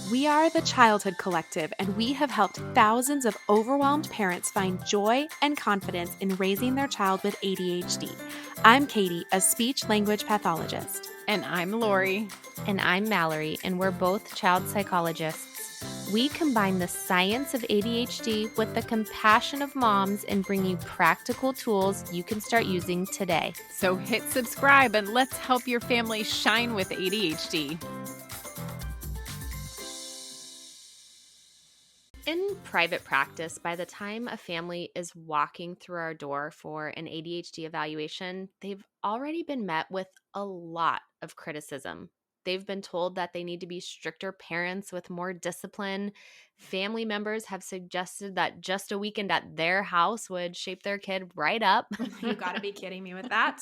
We are the Childhood Collective, and we have helped thousands of overwhelmed parents find joy and confidence in raising their child with ADHD. I'm Katie, a speech language pathologist. And I'm Lori. And I'm Mallory, and we're both child psychologists. We combine the science of ADHD with the compassion of moms and bring you practical tools you can start using today. So hit subscribe and let's help your family shine with ADHD. In private practice, by the time a family is walking through our door for an ADHD evaluation, they've already been met with a lot of criticism. They've been told that they need to be stricter parents with more discipline. Family members have suggested that just a weekend at their house would shape their kid right up. You gotta be kidding me with that.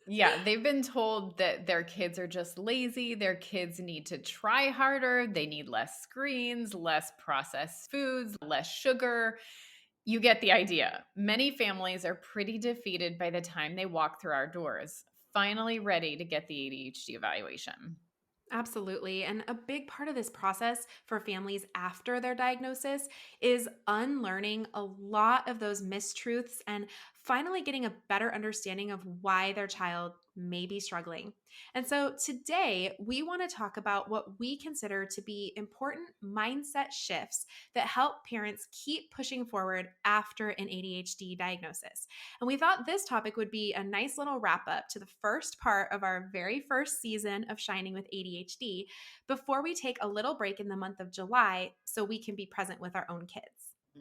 Yeah, they've been told that their kids are just lazy. Their kids need to try harder. They need less screens, less processed foods, less sugar. You get the idea. Many families are pretty defeated by the time they walk through our doors, finally ready to get the ADHD evaluation. Absolutely. And a big part of this process for families after their diagnosis is unlearning a lot of those mistruths and finally getting a better understanding of why their child may be struggling. And so today we want to talk about what we consider to be important mindset shifts that help parents keep pushing forward after an ADHD diagnosis. And we thought this topic would be a nice little wrap up to the first part of our very first season of Shining with ADHD before we take a little break in the month of July so we can be present with our own kids.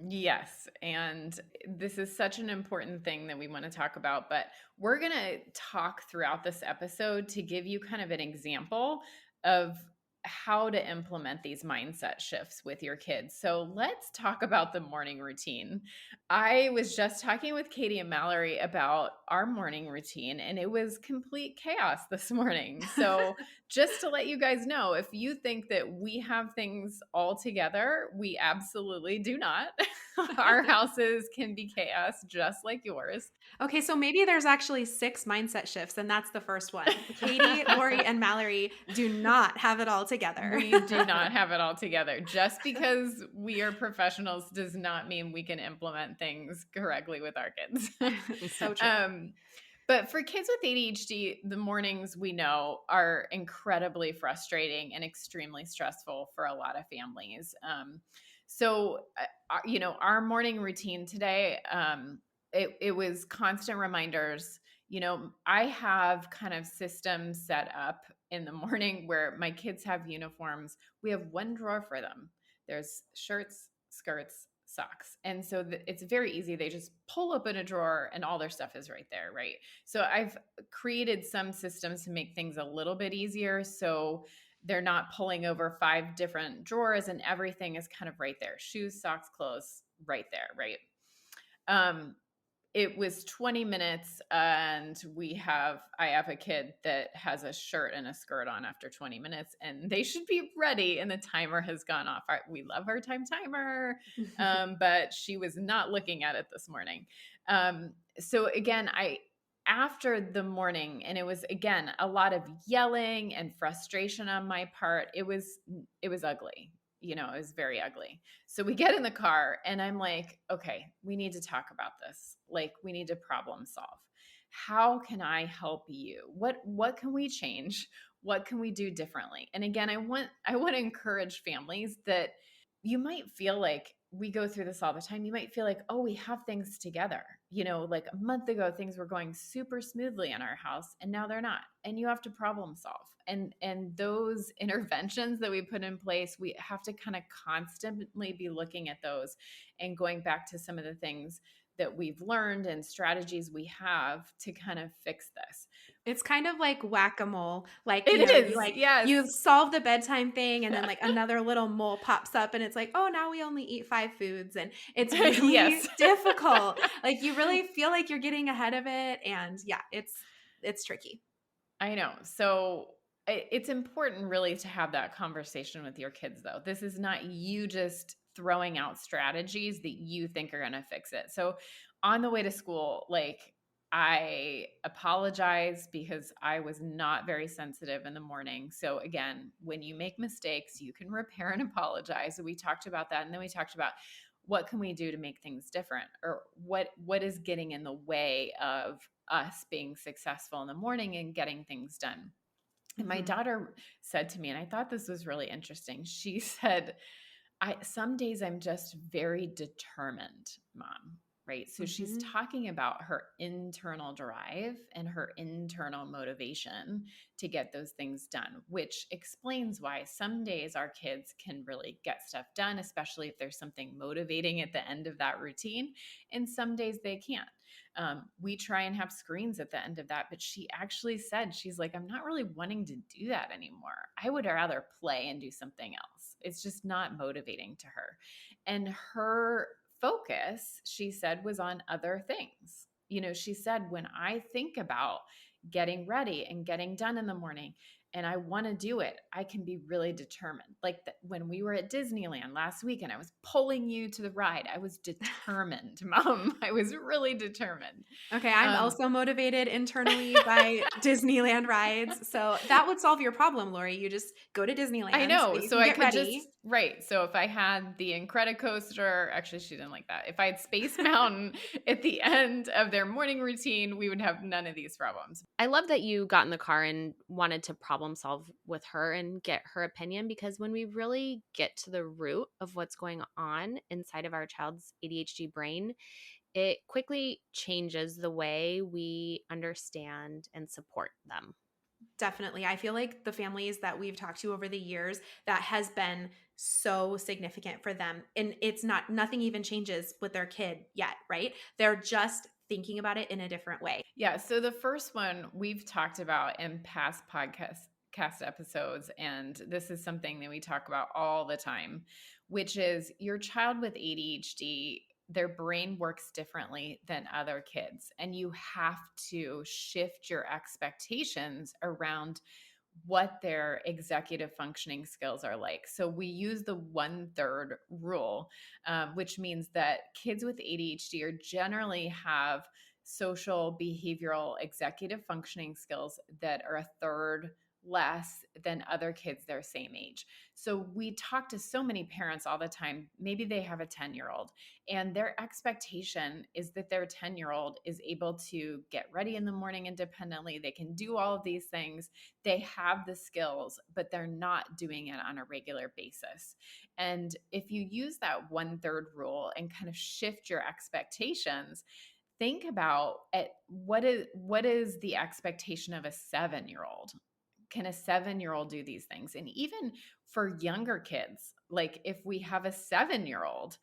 Yes, and this is such an important thing that we want to talk about, but we're going to talk throughout this episode to give you kind of an example of how to implement these mindset shifts with your kids. So let's talk about the morning routine. I was just talking with Katie and Mallory about our morning routine, and it was complete chaos this morning. So just to let you guys know, if you think that we have things all together, we absolutely do not. Our houses can be chaos just like yours. Okay, so maybe there's actually 6 mindset shifts, and that's the first one. Katie, Lori, and Mallory do not have it all together. We do not have it all together. Just because we are professionals does not mean we can implement things correctly with our kids. So true. But for kids with ADHD, the mornings we know are incredibly frustrating and extremely stressful for a lot of families. Our morning routine today, it was constant reminders. I have kind of systems set up in the morning where my kids have uniforms. We have one drawer for them. There's shirts, skirts, socks. And so it's very easy. They just pull open a drawer and all their stuff is right there, right? So I've created some systems to make things a little bit easier. So they're not pulling over 5 different drawers and everything is kind of right there. Shoes, socks, clothes, right there, right? It was 20 minutes and I have a kid that has a shirt and a skirt on after 20 minutes and they should be ready and the timer has gone off. We love our timer, but she was not looking at it this morning. So again, after the morning, and it was, again, a lot of yelling and frustration on my part. It was ugly. It was very ugly. So we get in the car and I'm like, okay, we need to talk about this. Like, we need to problem solve. How can I help you? What can we change? What can we do differently? And again, I want to encourage families that you might feel like we go through this all the time. You might feel like, oh, we have things together. Like a month ago, things were going super smoothly in our house and now they're not. And you have to problem solve. And those interventions that we put in place, we have to kind of constantly be looking at those and going back to some of the things that we've learned and strategies we have to kind of fix this. It's kind of like whack-a-mole. Like, It is. Yes. You solve the bedtime thing and then like another little mole pops up and it's like, oh, now we only eat 5 foods. And it's really Yes. difficult. Like, you really feel like you're getting ahead of it. And yeah, it's tricky. I know. So it's important really to have that conversation with your kids, though. This is not you just throwing out strategies that you think are going to fix it. So on the way to school, like, I apologize because I was not very sensitive in the morning. So again, when you make mistakes, you can repair and apologize. So we talked about that, and then we talked about what can we do to make things different, or what is getting in the way of us being successful in the morning and getting things done. And my Mhm. daughter said to me, and I thought this was really interesting. She said, I some days I'm just very determined, mom. Right. So she's Mhm. talking about her internal drive and her internal motivation to get those things done, which explains why some days our kids can really get stuff done, especially if there's something motivating at the end of that routine. And some days they can't. We try and have screens at the end of that, but she actually said, she's like, I'm not really wanting to do that anymore. I would rather play and do something else. It's just not motivating to her. And her focus, she said, was on other things. She said, when I think about getting ready and getting done in the morning, and I want to do it, I can be really determined. Like when we were at Disneyland last week and I was pulling you to the ride, I was determined, mom. I was really determined. Okay, I'm Um, also motivated internally by Disneyland rides, so that would solve your problem, Lori. You just go to I Disneyland so know. you So can I get could just, ready. right. So if I had the Incredicoaster, actually, she didn't like that. If I had Space Mountain at the end of their morning routine, we would have none of these problems. I love that you got in the car and wanted to problem solve with her and get her opinion, because when we really get to the root of what's going on inside of our child's ADHD brain, it quickly changes the way we understand and support them. Definitely. I feel like the families that we've talked to over the years, that has been so significant for them. And it's not, nothing even changes with their kid yet, right? They're just thinking about it in a different way. Yeah. So the first one we've talked about in past cast episodes, and this is something that we talk about all the time, which is your child with ADHD, their brain works differently than other kids. And you have to shift your expectations around what their executive functioning skills are like. So we use the 1/3 rule, which means that kids with ADHD are generally have social, behavioral, executive functioning skills that are a third less than other kids their same age. So we talk to so many parents all the time. Maybe they have a 10-year-old, and their expectation is that their 10-year-old is able to get ready in the morning independently. They can do all of these things. They have the skills, but they're not doing it on a regular basis. And if you use that 1/3 rule and kind of shift your expectations, think about what is the expectation of a 7-year-old. Can a 7-year-old do these things? And even for younger kids, like if we have a 7-year-old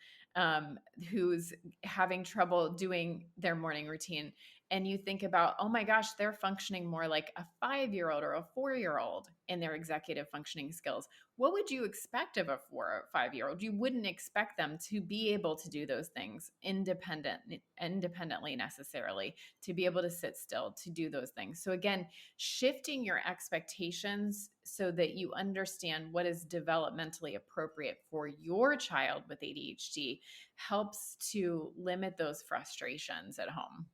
who's having trouble doing their morning routine, and you think about, oh my gosh, they're functioning more like a 5-year-old or a 4-year-old in their executive functioning skills. What would you expect of a 4 or 5-year-old? You wouldn't expect them to be able to do those things independently necessarily, to be able to sit still, to do those things. So again, shifting your expectations so that you understand what is developmentally appropriate for your child with ADHD helps to limit those frustrations at home.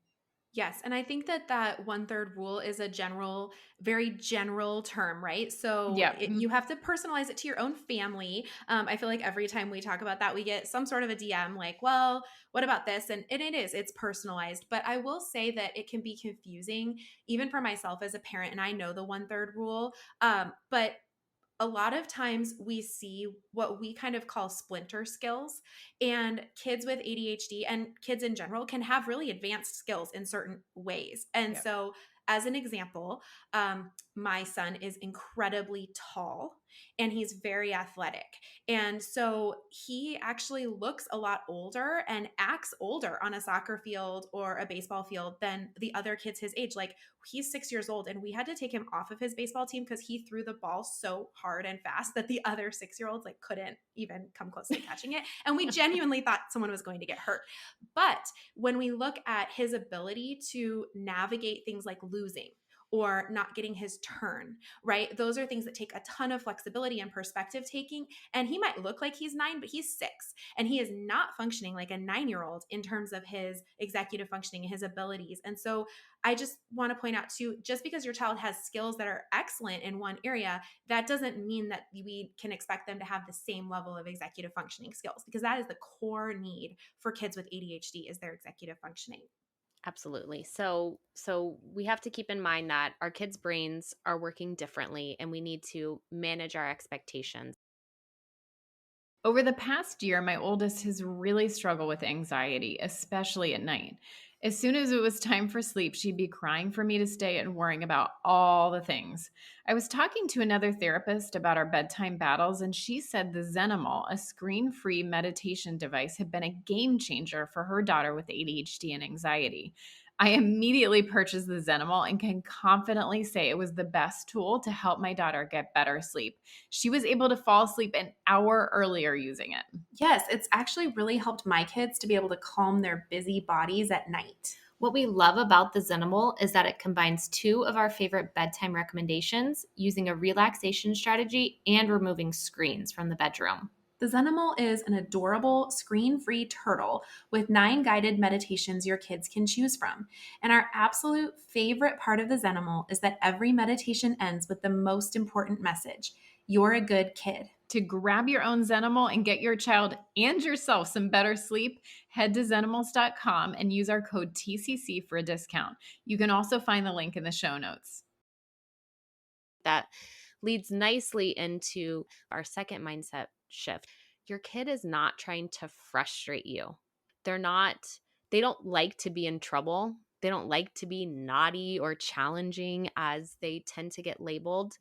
Yes, and I think that that 1/3 rule is a general, very general term, right? So Yeah. you have to personalize it to your own family. I feel like every time we talk about that, we get some sort of a DM like, well, what about this? And it is, it's personalized. But I will say that it can be confusing, even for myself as a parent, and I know the 1/3 rule. But a lot of times we see what we kind of call splinter skills, and kids with ADHD and kids in general can have really advanced skills in certain ways. And Yeah. so, as an example, my son is incredibly tall and he's very athletic. And so he actually looks a lot older and acts older on a soccer field or a baseball field than the other kids his age. Like, he's 6 years old and we had to take him off of his baseball team because he threw the ball so hard and fast that the other 6 year olds like couldn't even come close to catching it. And we genuinely thought someone was going to get hurt. But when we look at his ability to navigate things like losing or not getting his turn, right? Those are things that take a ton of flexibility and perspective taking. And he might look like he's 9, but he's 6. And he is not functioning like a 9-year-old in terms of his executive functioning and his abilities. And so I just want to point out too, just because your child has skills that are excellent in one area, that doesn't mean that we can expect them to have the same level of executive functioning skills, because that is the core need for kids with ADHD is their executive functioning. Absolutely. So we have to keep in mind that our kids' brains are working differently and we need to manage our expectations. Over the past year, my oldest has really struggled with anxiety, especially at night. As soon as it was time for sleep, she'd be crying for me to stay and worrying about all the things. I was talking to another therapist about our bedtime battles, and she said the Zenimal, a screen free meditation device, had been a game changer for her daughter with ADHD and anxiety. I immediately purchased the Zenimal and can confidently say it was the best tool to help my daughter get better sleep. She was able to fall asleep an hour earlier using it. Yes, it's actually really helped my kids to be able to calm their busy bodies at night. What we love about the Zenimal is that it combines two of our favorite bedtime recommendations, using a relaxation strategy and removing screens from the bedroom. The Zenimal is an adorable screen-free turtle with 9 guided meditations your kids can choose from. And our absolute favorite part of the Zenimal is that every meditation ends with the most important message: you're a good kid. To grab your own Zenimal and get your child and yourself some better sleep, head to zenimals.com and use our code TCC for a discount. You can also find the link in the show notes. That leads nicely into our second mindset shift. Your kid is not trying to frustrate you. They don't like to be in trouble. They don't like to be naughty or challenging, as they tend to get labeled.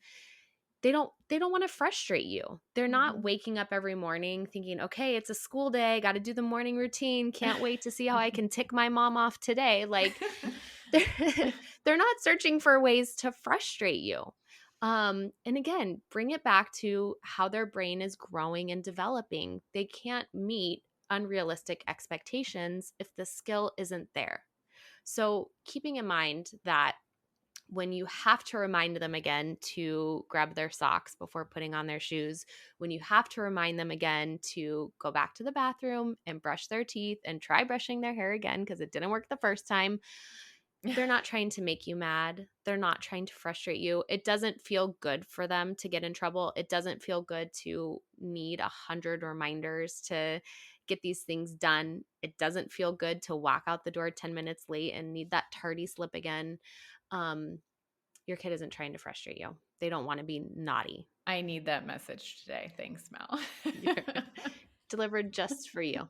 They don't want to frustrate you. They're not waking up every morning thinking, okay, it's a school day, got to do the morning routine, can't wait to see how I can tick my mom off today. Like, they're not searching for ways to frustrate you. And again, bring it back to how their brain is growing and developing. They can't meet unrealistic expectations if the skill isn't there. So keeping in mind that when you have to remind them again to grab their socks before putting on their shoes, when you have to remind them again to go back to the bathroom and brush their teeth and try brushing their hair again because it didn't work the first time, they're not trying to make you mad. They're not trying to frustrate you. It doesn't feel good for them to get in trouble. It doesn't feel good to need 100 reminders to get these things done. It doesn't feel good to walk out the door 10 minutes late and need that tardy slip again. Um, your kid isn't trying to frustrate you. They don't want to be naughty. I need that message today. Thanks, Mel. Delivered just for you.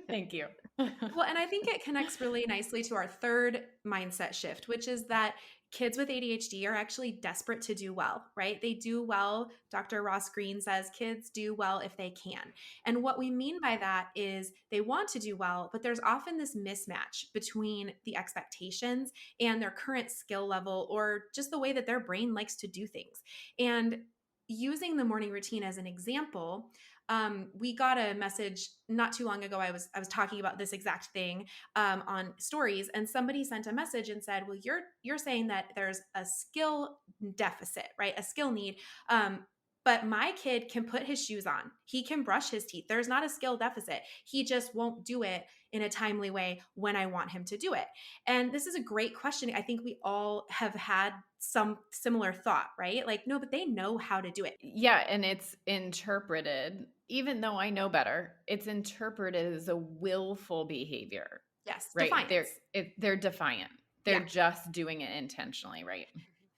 Thank you. Well, and I think it connects really nicely to our third mindset shift, which is that kids with ADHD are actually desperate to do well, right? They do well. Dr. Ross Green says kids do well if they can. And what we mean by that is they want to do well, but there's often this mismatch between the expectations and their current skill level, or just the way that their brain likes to do things. And using the morning routine as an example, we got a message not too long ago. I was talking about this exact thing on stories, and somebody sent a message and said, "Well, you're saying that there's a skill deficit, right? A skill need." But my kid can put his shoes on. He can brush his teeth. There's not a skill deficit. He just won't do it in a timely way when I want him to do it. And this is a great question. I think we all have had some similar thought, right? Like, no, but they know how to do it. Yeah, and it's interpreted, even though I know better, it's interpreted as a willful behavior, Yes, right? defiance. They're defiant. They're Yeah. just doing it intentionally, right?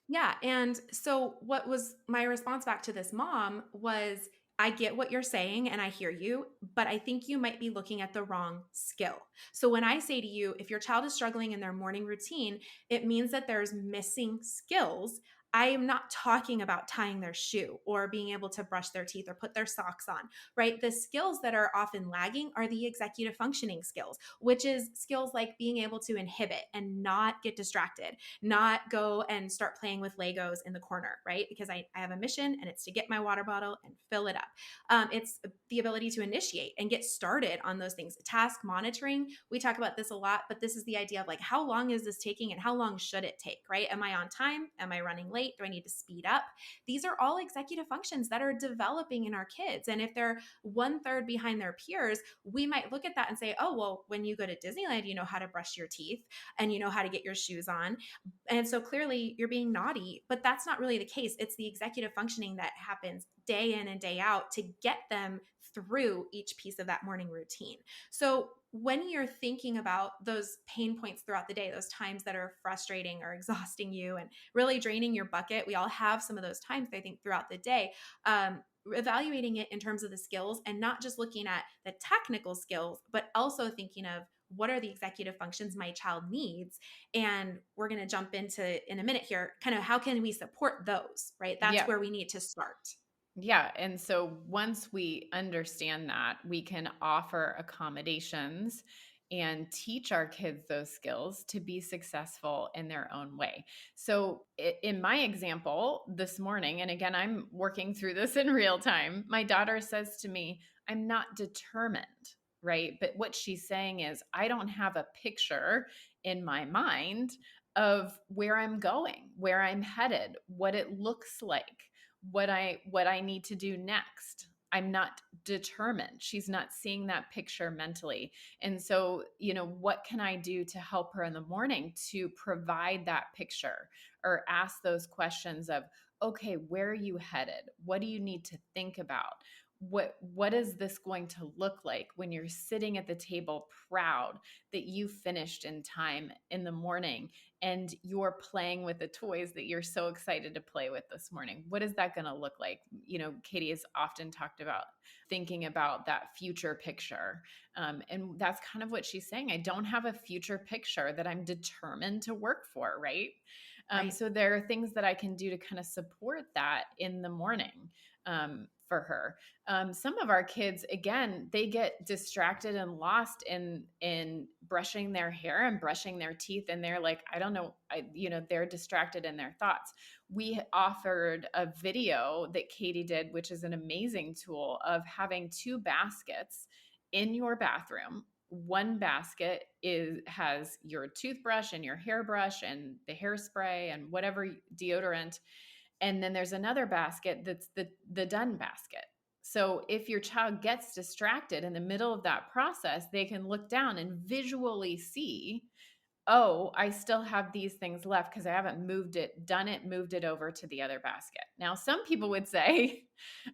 Yeah. And so, what was my response back to this mom was, I get what you're saying and I hear you, but I think you might be looking at the wrong skill. So, when I say to you, if your child is struggling in their morning routine, it means that there's missing skills. I am not talking about tying their shoe or being able to brush their teeth or put their socks on, right? The skills that are often lagging are the executive functioning skills, which is skills like being able to inhibit and not get distracted, not go and start playing with Legos in the corner, right? Because I have a mission and it's to get my water bottle and fill it up. It's the ability to initiate and get started on those things. Task monitoring, we talk about this a lot, but this is the idea of like, how long is this taking and how long should it take, right? Am I on time? Am I running late? Do I need to speed up? These are all executive functions that are developing in our kids. And if they're one third behind their peers, we might look at that and say, oh, well, when you go to Disneyland, you know how to brush your teeth and you know how to get your shoes on. And so clearly you're being naughty, but that's not really the case. It's the executive functioning that happens day in and day out to get them through each piece of that morning routine. So when you're thinking about those pain points throughout the day, those times that are frustrating or exhausting you and really draining your bucket, we all have some of those times, I think, throughout the day. Evaluating it in terms of the skills and not just looking at the technical skills, but also thinking of what are the executive functions my child needs. And we're going to jump into in a minute here, kind of how can we support those, right? That's Yeah. where we need to start. Yeah. And so once we understand that, we can offer accommodations and teach our kids those skills to be successful in their own way. So, in my example this morning, and again, I'm working through this in real time, my daughter says to me, I'm not determined, right? But what she's saying is, I don't have a picture in my mind of where I'm going, where I'm headed, what it looks like, what I need to do next. I'm not determined. She's not seeing that picture mentally. And so, what can I do to help her in the morning to provide that picture or ask those questions of, okay, where are you headed? What do you need to think about? What is this going to look like when you're sitting at the table proud that you finished in time in the morning and you're playing with the toys that you're so excited to play with this morning? What is that going to look like? Katie has often talked about thinking about that future picture. And that's kind of what she's saying. I don't have a future picture that I'm determined to work for, right? Right. So there are things that I can do to kind of support that in the morning for her. Some of our kids, again, they get distracted and lost in brushing their hair and brushing their teeth, and they're like, I don't know, they're distracted in their thoughts. We offered a video that Katie did, which is an amazing tool of having two baskets in your bathroom. One basket has your toothbrush and your hairbrush and the hairspray and whatever deodorant, and then there's another basket that's the done basket. So if your child gets distracted in the middle of that process, they can look down and visually see, oh, I still have these things left because I haven't moved it over to the other basket. Now, some people would say,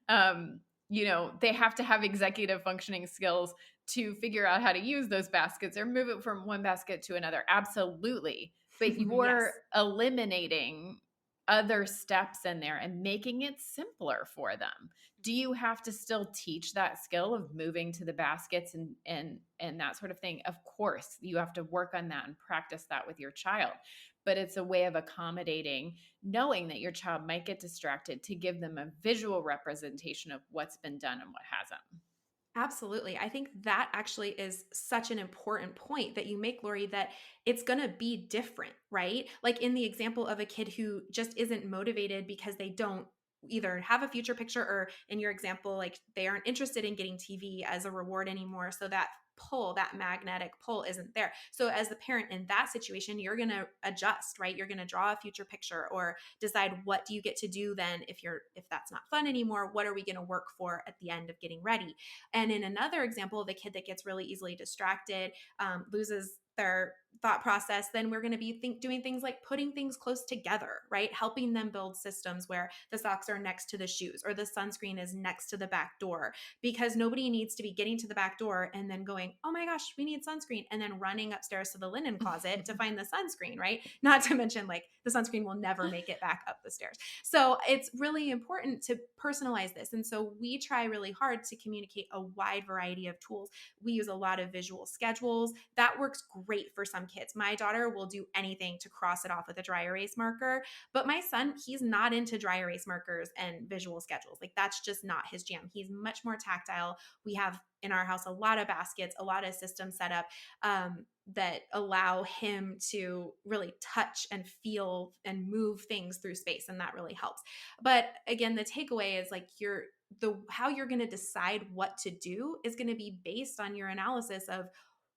they have to have executive functioning skills to figure out how to use those baskets or move it from one basket to another. Absolutely. But Yes. you're eliminating other steps in there and making it simpler for them. Do you have to still teach that skill of moving to the baskets and that sort of thing? Of course, you have to work on that and practice that with your child. But it's a way of accommodating, knowing that your child might get distracted, to give them a visual representation of what's been done and what hasn't. Absolutely. I think that actually is such an important point that you make, Lori, that it's going to be different, right? Like in the example of a kid who just isn't motivated because they don't either have a future picture, or in your example, like they aren't interested in getting TV as a reward anymore. So that pull, that magnetic pull isn't there. So as the parent in that situation, you're going to adjust, right? You're going to draw a future picture or decide, what do you get to do then if that's not fun anymore? What are we going to work for at the end of getting ready? And in another example of a kid that gets really easily distracted, loses their thought process, then we're going to be doing things like putting things close together, right? Helping them build systems where the socks are next to the shoes or the sunscreen is next to the back door, because nobody needs to be getting to the back door and then going, oh my gosh, we need sunscreen, and then running upstairs to the linen closet to find the sunscreen, right? Not to mention, like, the sunscreen will never make it back up the stairs. So it's really important to personalize this. And so we try really hard to communicate a wide variety of tools. We use a lot of visual schedules. That works great for some kids. My daughter will do anything to cross it off with a dry erase marker, but my son, he's not into dry erase markers and visual schedules. Like that's just not his jam. He's much more tactile. We have in our house a lot of baskets, a lot of systems set up that allow him to really touch and feel and move things through space, and that really helps. But again, the takeaway is like how you're going to decide what to do is going to be based on your analysis of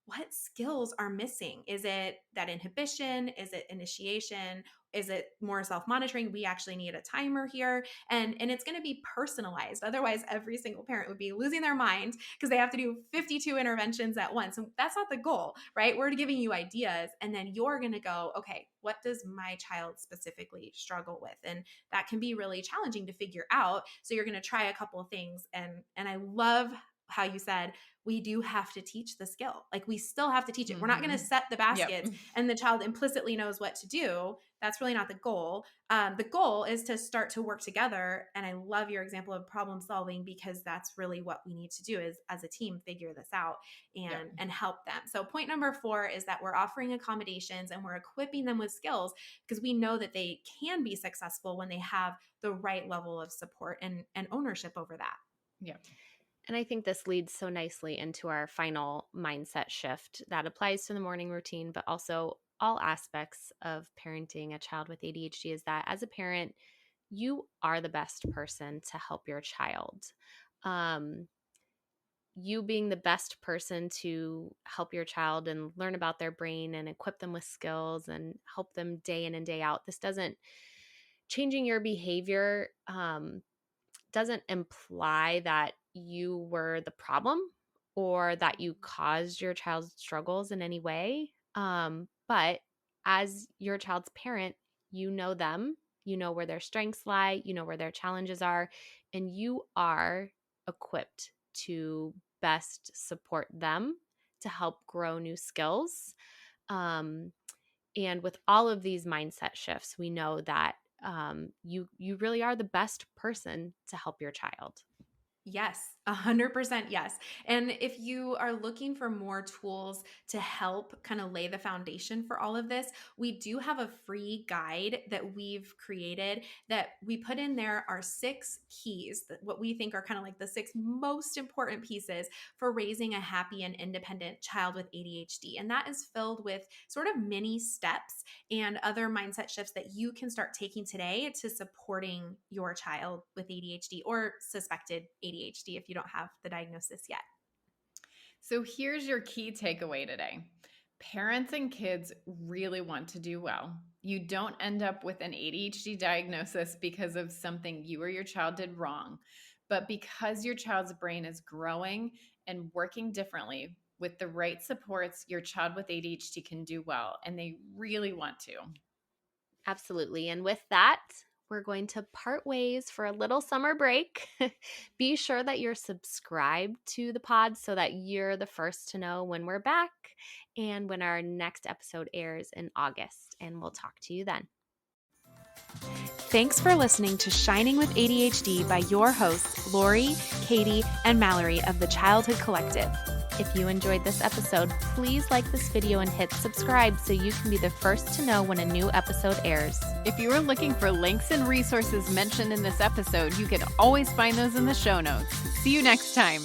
what skills are missing. Is it that inhibition? Is it initiation? Is it more self-monitoring? We actually need a timer here. And it's going to be personalized. Otherwise, every single parent would be losing their mind because they have to do 52 interventions at once. And that's not the goal, right? We're giving you ideas, and then you're going to go, okay, what does my child specifically struggle with? And that can be really challenging to figure out. So you're going to try a couple of things. And I love how you said, we do have to teach the skill. Like we still have to teach it. We're not going to set the baskets and the child implicitly knows what to do. That's really not the goal. The goal is to start to work together. And I love your example of problem solving, because that's really what we need to do is as a team, figure this out and help them. So point number 4 is that we're offering accommodations and we're equipping them with skills, because we know that they can be successful when they have the right level of support and ownership over that. Yeah. And I think this leads so nicely into our final mindset shift that applies to the morning routine, but also all aspects of parenting a child with ADHD, is that as a parent, you are the best person to help your child. You being the best person to help your child and learn about their brain and equip them with skills and help them day in and day out. This doesn't changing your behavior doesn't imply that you were the problem or that you caused your child's struggles in any way. But as your child's parent, you know them, you know where their strengths lie, you know where their challenges are, and you are equipped to best support them to help grow new skills. And with all of these mindset shifts, we know that you really are the best person to help your child. Yes, 100% yes. And if you are looking for more tools to help kind of lay the foundation for all of this, we do have a free guide that we've created that we put in there are 6 keys, what we think are kind of like the 6 most important pieces for raising a happy and independent child with ADHD. And that is filled with sort of mini steps and other mindset shifts that you can start taking today to supporting your child with ADHD or suspected ADHD if you don't have the diagnosis yet. So here's your key takeaway today. Parents and kids really want to do well. You don't end up with an ADHD diagnosis because of something you or your child did wrong, but because your child's brain is growing and working differently. With the right supports, your child with ADHD can do well, and they really want to. Absolutely. And with that, we're going to part ways for a little summer break. Be sure that you're subscribed to the pod so that you're the first to know when we're back and when our next episode airs in August. And we'll talk to you then. Thanks for listening to Shining with ADHD by your hosts, Lori, Katie, and Mallory of the Childhood Collective. If you enjoyed this episode, please like this video and hit subscribe so you can be the first to know when a new episode airs. If you are looking for links and resources mentioned in this episode, you can always find those in the show notes. See you next time.